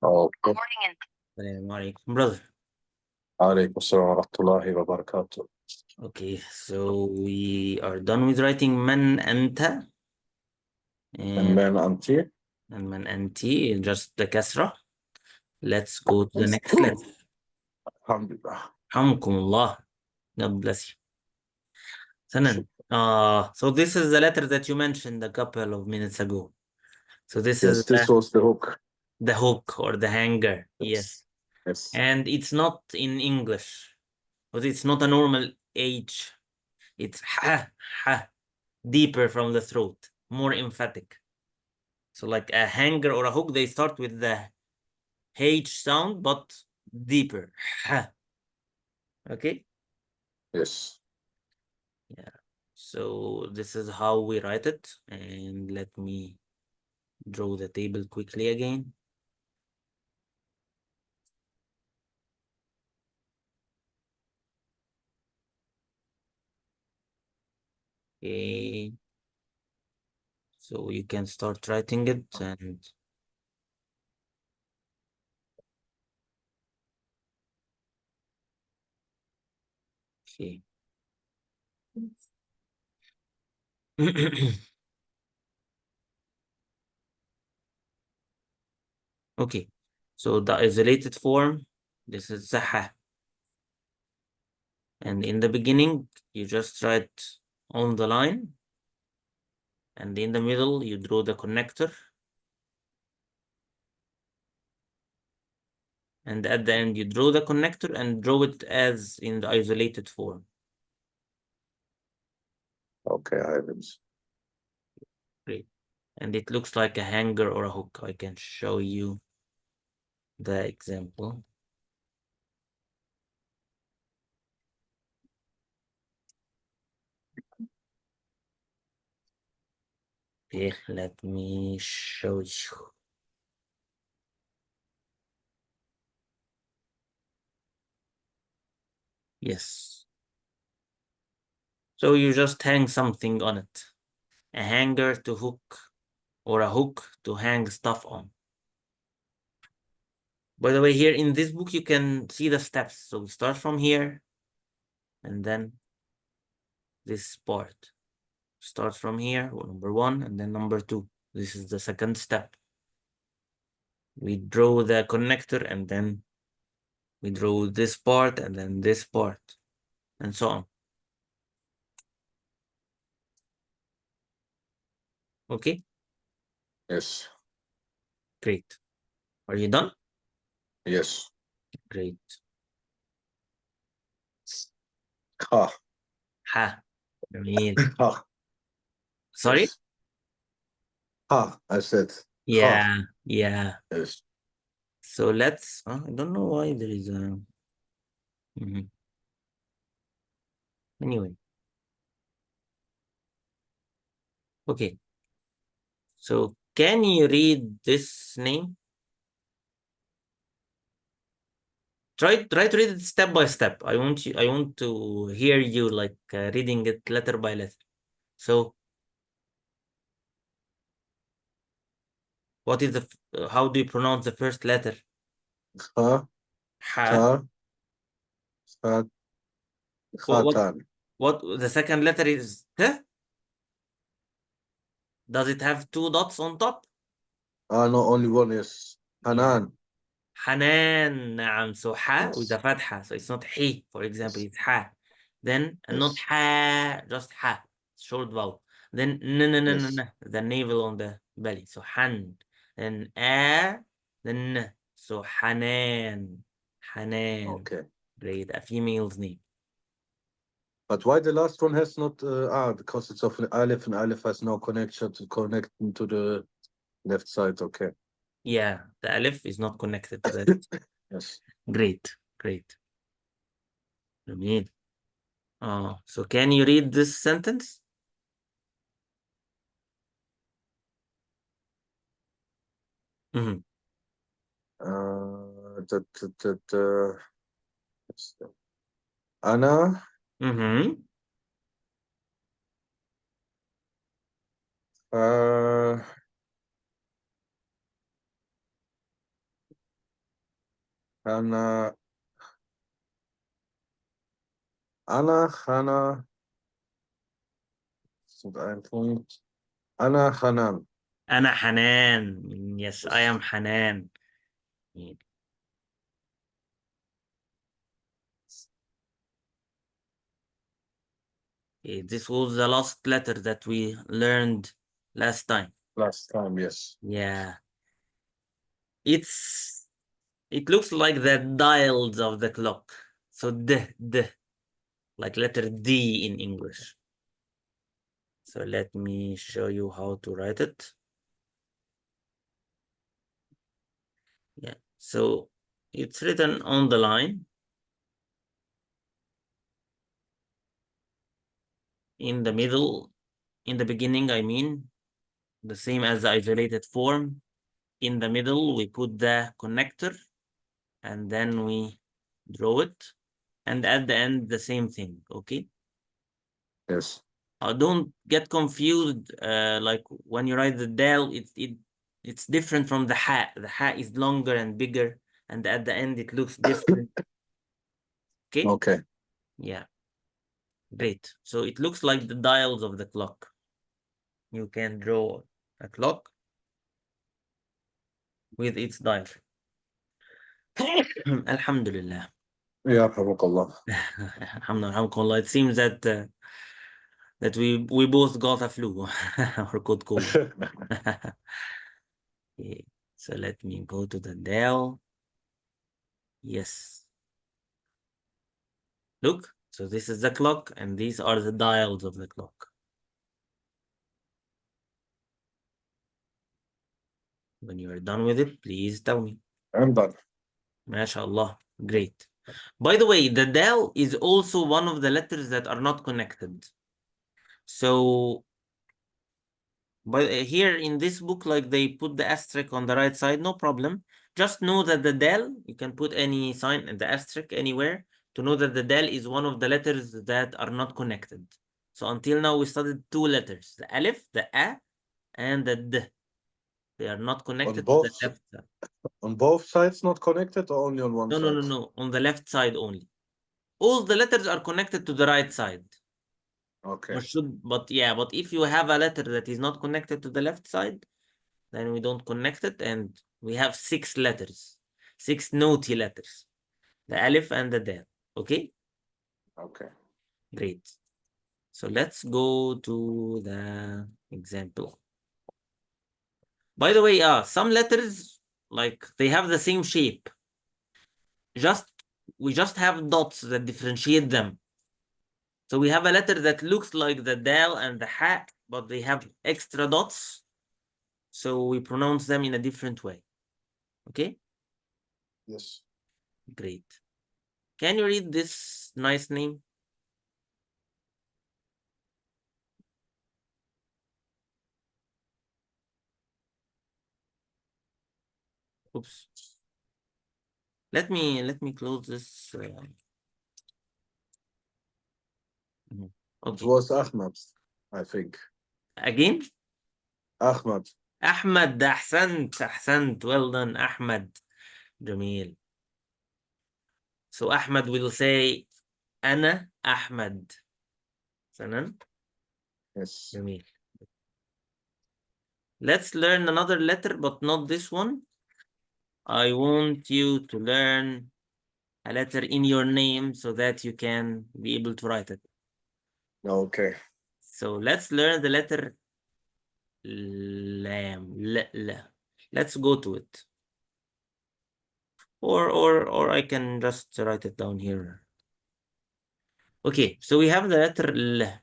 Okay. Assalamu alaikum, brother. عليكم السلام ورحمة الله وبركاته. Okay, so we are done with writing man anta and من أنت؟ man anti, just the kasra. Let's go to the next letter. الحمد لله. Hamkumullah. God bless you. Sanan. So this is the letter that you mentioned a couple of minutes ago. So this is Yes, this was the hook. the hook or the hanger. Yes. Yes. And it's not in English, but it's not a normal H. It's ha, deeper from the throat, more emphatic. So like a hanger or a hook, they start with the H sound, but deeper. Ha. Okay? Yes. Yeah. So this is how we write it. And let me draw the table quickly again. Okay. So you can start writing it and okay. Okay. So the isolated form, this is Zaha. And in the beginning, you just write on the line. And in the middle, you draw the connector. And at the end, you draw the connector and draw it as in the isolated form. Okay, I have it. Great. And it looks like a hanger or a hook. I can show you the example. Okay, let me show you. Yes. So you just hang something on it. A hanger to hook or a hook to hang stuff on. By the way, here in this book, you can see the steps. So we start from here and then this part. Start from here, number 1, and then number 2. This is the second step. We draw the connector and then we draw this part and then this part and so on. Okay? Yes. Great. Are you done? Yes. Great. Ha. Ha. Jameel. Ha. Sorry? Yes. Ha. I said. Ha. Yeah. Yeah. Yes. So let's, I don't know why there is a, anyway. Okay. So can you read this name? Try to read it step by step. I want to hear you like reading it letter by letter. So what is the how do you pronounce the first letter? Ha. Ha. Ta. Fa. What what Khatan. what the second letter is T? Does it have 2 dots on top? No, only one is Yeah. Hanan. Hanan. نعم. So ha with Yes. a fatha. So it's not he, for example, Yes. it's ha. Then not Yes. ha, just ha, short vowel. Then Yes. the navel on the belly. So han. Then a, then n. So Hanan. Hanan. Okay. Great. A female's name. But why the last one has not? Because it's of an Aleph, and Aleph has no connection to connect to the left side. Okay. Yeah, the alif is not connected to that. Yes. Great, great. Jameel. So can you read this sentence? Mm-hmm. أنا Mm-hmm. آه، Hana, Anna, Hana, das ist ein Punkt. Anna, Hanan. أنا حنان. Yes, I am Yes. حنان. Okay, this was the last letter that we learned last time. Last time, yes. Yeah. It looks like the dials of the clock. So D, like letter D in English. So let me show you how to write it. Yeah, so it's written on the line. In the middle, in the beginning, I mean, the same as the isolated form. In the middle, we put the connector and then we draw it. And at the end, the same thing, okay? Yes. Don't get confused. Like when you write the del, it's different from the ha. The ha is longer and bigger, and at the end it looks different. Okay? Okay. Yeah. Great. So it looks like the dials of the clock. You can draw a clock with its dial. Alhamdulillah. يرحمك الله. Alhamdulillah. It seems that that we both got a flu or caught cold. Okay. So let me go to the dial. Yes. Look, so this is the clock and these are the dials of the clock. When you are done with it, please tell me. I'm done. MashaAllah. Great. By the way, the dial is also one of the letters that are not connected. So but here in this book, like they put the asterisk on the right side, no problem. Just know that the del, you can put any sign and the asterisk anywhere to know that the del is one of the letters that are not connected. So until now, we studied two letters, the alif, the a, and the d. They are not connected to the left side. On both sides not connected or only on one No, side? no, no, no, on the left side only. All the letters are connected to the right side. Okay. But yeah, but if you have a letter that is not connected to the left side, then we don't connect it, and we have 6 letters, 6 naughty letters, the alif and the dal. Okay? Okay. Great. So let's go to the example. By the way, some letters, like they have the same shape. We just have dots that differentiate them. So we have a letter that looks like the dal and the ha, but they have extra dots. So we pronounce them in a different way. Okay? Yes. Great. Can you read this nice name? Oops. Let me close this. It Okay. was Ahmad, I think. Again? Ahmad. أحمد. أحسنت. Well done, أحمد. جميل. So Ahmad will say أنا أحمد. تمام? Yes. جميل. Let's learn another letter, but not this one. I want you to learn a letter in your name so that you can be able to write it. Okay. So let's learn the letter lam. Let's go to it. Or I can just write it down here. Okay, so we have the letter L.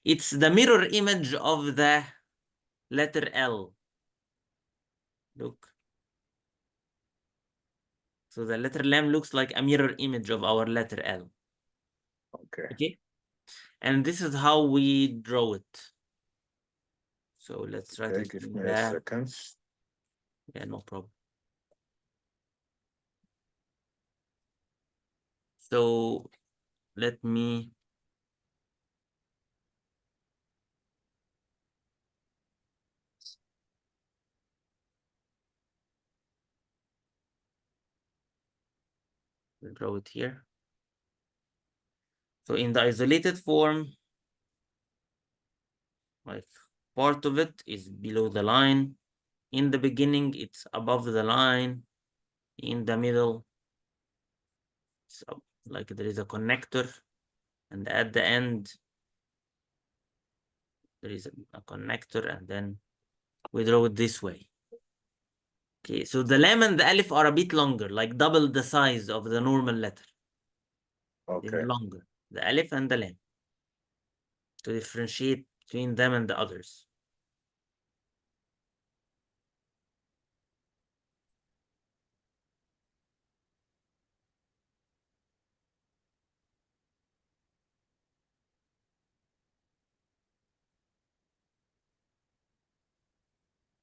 It's the mirror image of the letter L. Look. So the letter lam looks like a mirror image of our letter L. Okay. Okay. And this is how we draw it. So let's write it Give in me a the... second. Yeah, no problem. So let me... We'll draw it here. So in the isolated form, like part of it is below the line. In the beginning, it's above the line. In the middle, it's like there is a connector. And at the end, there is a connector, and then we draw it this way. Okay, so the lam and the alif are a bit longer, like double the size of the normal letter. Okay. They're longer, the alif and the lam, to differentiate between them and the others.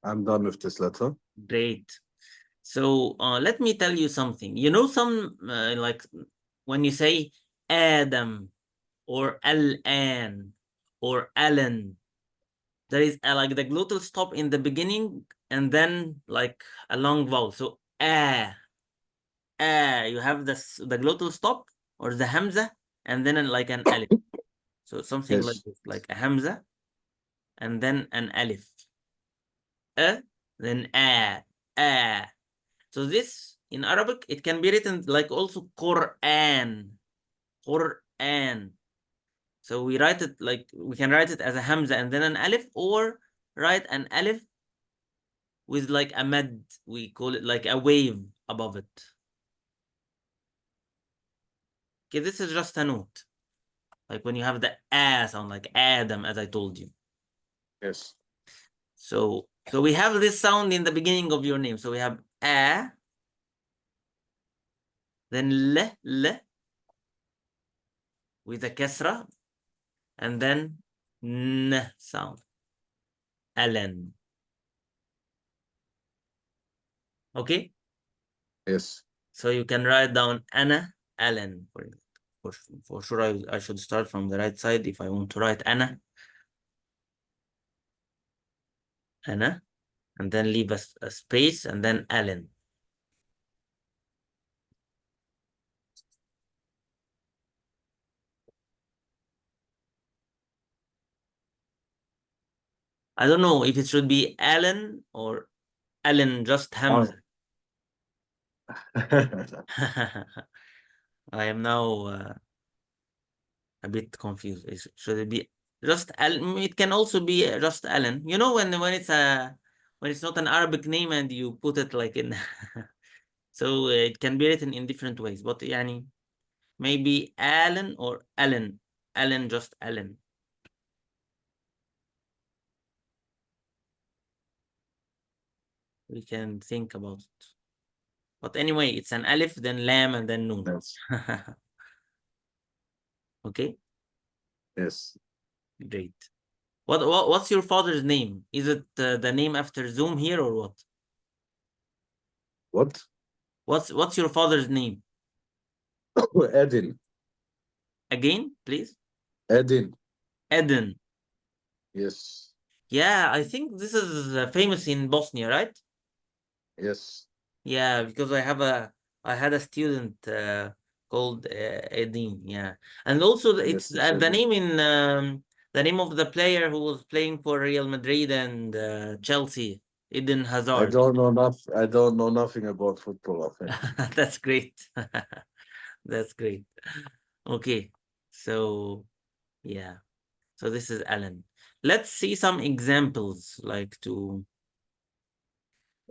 I'm done with this letter. Great. So let me tell you something. You know, some like when you say Adam or Al-An or Alan, there is like the glottal stop in the beginning and then like a long vowel. So you have the glottal stop or the hamza and then like an alif. So something like Yes. this, like a hamza and then an alif. Then a. So this in Arabic, it can be written like also Quran. Quran. So we write it like, we can write it as a hamza and then an alif, or write an alif with like a mad, we call it like a wave above it. Okay, this is just a note. Like when you have the a sound, like Adam, as I told you. Yes. So we have this sound in the beginning of your name. So we have a, then l with a kasra, and then n sound. Alan. Okay? Yes. So you can write down Anna, Alan. For sure, I should start from the right side if I want to write Anna. Anna. And then leave a space and then Alan. I don't know if it should be Alan or Alan, just Hamza. I am now a bit confused. Should it be just Alan? It can also be just Alan. You know, when it's not an Arabic name and you put it like in so it can be written in different ways, but يعني maybe Alan or Alan. Alan, just Alan. We can think about it. But anyway, it's an alif, then lam, and then noon. Yes. Okay, Yes. great. What's your father's name? Is it the name after Zoom here or what? What? What's your father's name? Edin. Again, please. Edin. Eden. Yes. Yeah, I think this is famous in Bosnia, right? Yes. Yeah, because I had a student called Edin. Yeah, and also it's Yes. the name in the name of the player who was playing for Real Madrid and Chelsea, Eden I Hazard. don't know nothing. I don't know nothing about football, I think. That's great. That's great. Okay, so yeah, so this is Alan. Let's see some examples, like to.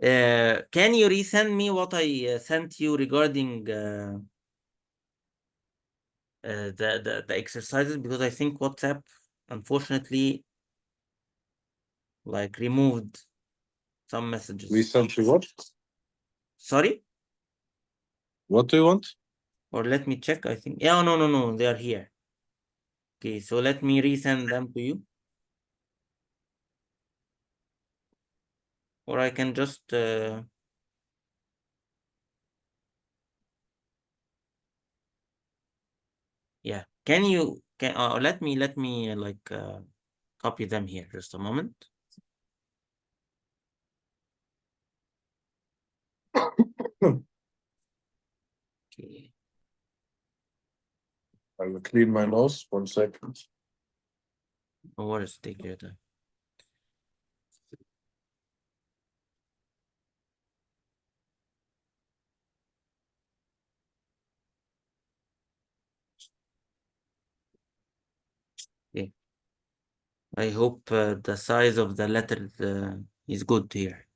Can you resend me what I sent you regarding the exercises, because I think WhatsApp unfortunately like removed some messages. We sent you what? Sorry, What do you want? or let me check. I think no, they are here. Okay, so let me resend them to you, or I can just yeah. Can you let me like copy them here, just a moment. Okay. I will clean my nose. 1 second. No worries, take your time. Okay. I hope the size of the letter is good here.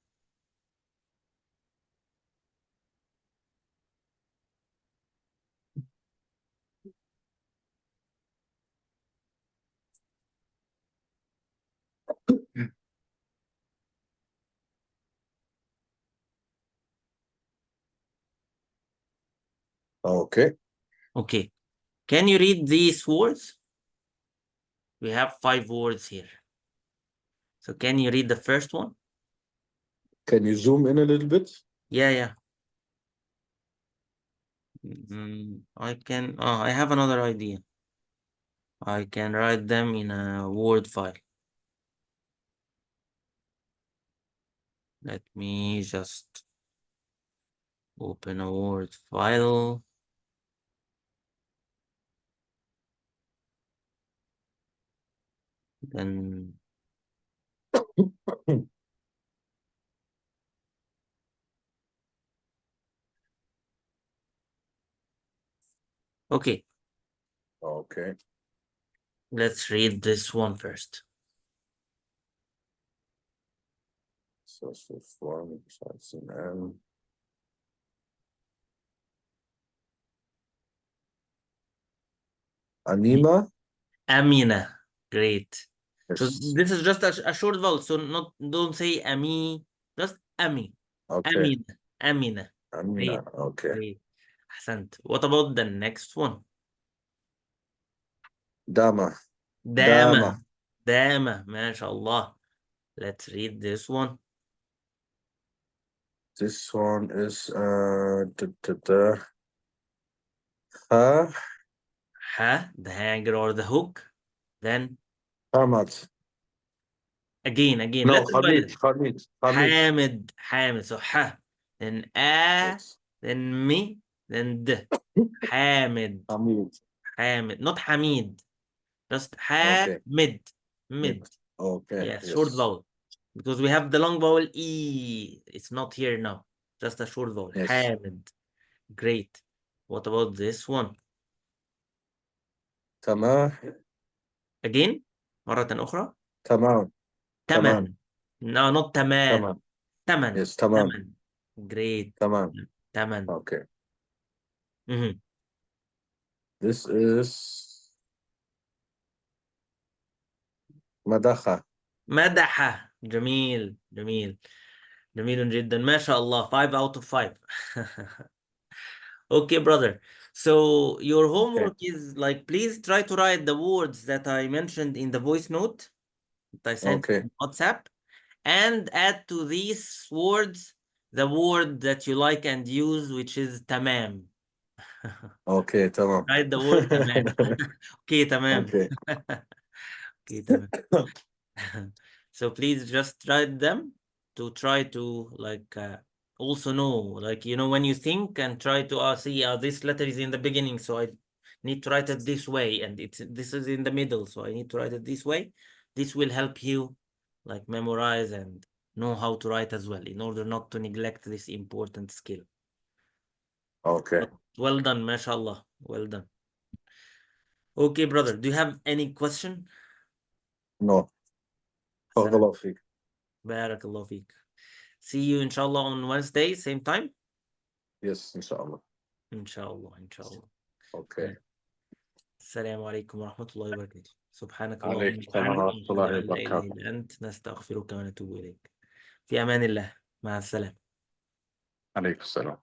Okay. Okay. Can you read these words? We have 5 words here. So can you read the first one? Can you zoom in a little bit? Yeah. I can. Oh, I have another idea. I can write them in a Word file. Let me just open a Word file. Then okay, Okay. let's read this one first. Social form besides an M. Anima. Amina. Great. So Yes. this is just a short vowel. So don't say Ami, just Ami. Okay. Amina. Amina. Amina. Great. Okay. Great. Ahsant. What about the next one? Dama. Dama. Dama. MashaAllah. Let's read this one. This one is Ha. Ha, the hanger or the hook. Then Hamad. again. No, Let's divide it. Hamid. Hamid. So ha, then a, Yes. then mi, then d. Hamid. Hamid. Not Hamid. Just Okay. Mid. Mid. Okay. Yes, short Yes. vowel. Because we have the long vowel E. It's not here now. Just a short vowel. Yes. Hamid. Great. What about this one? تمام. Again? مرة أخرى. تمام. تمن. No, not تمام. تمن. Yes. تمام. تمن. Great. تمام. تمن. Okay. Mm-hmm. This is مدخة. مدح. جميل. جميل جدا. ما شاء الله. 5 out of 5. Okay, brother. So your homework is like, please try to write the words that I mentioned in the voice note that I sent Okay. on WhatsApp, and add to these words the word that you like and use, which is tamam. Okay. تمام. Write the word tamam. Okay, tamam. Okay. Okay, tamam. So please just write them to try to like also know, like, you know, when you think and try to see this letter is in the beginning, so I need to write it this way, and this is in the middle, so I need to write it this way. This will help you like memorize and know how to write as well, in order not to neglect this important skill. Okay. But well done, mashallah. Well done. Okay, brother, do you have any question? No. بارك الله فيك. Barakallah feek. See you inshallah on Wednesday, same time. Yes. إن شاء الله. inshallah. Okay. السلام عليكم ورحمة الله وبركاته. سبحانك اللهم عليكم السلام وبحمدك ورحمة نشهد الله أن لا إله وبركاته. إلا أنت نستغفرك ونتوب إليك. في أمان الله. مع السلامة. عليكم السلام.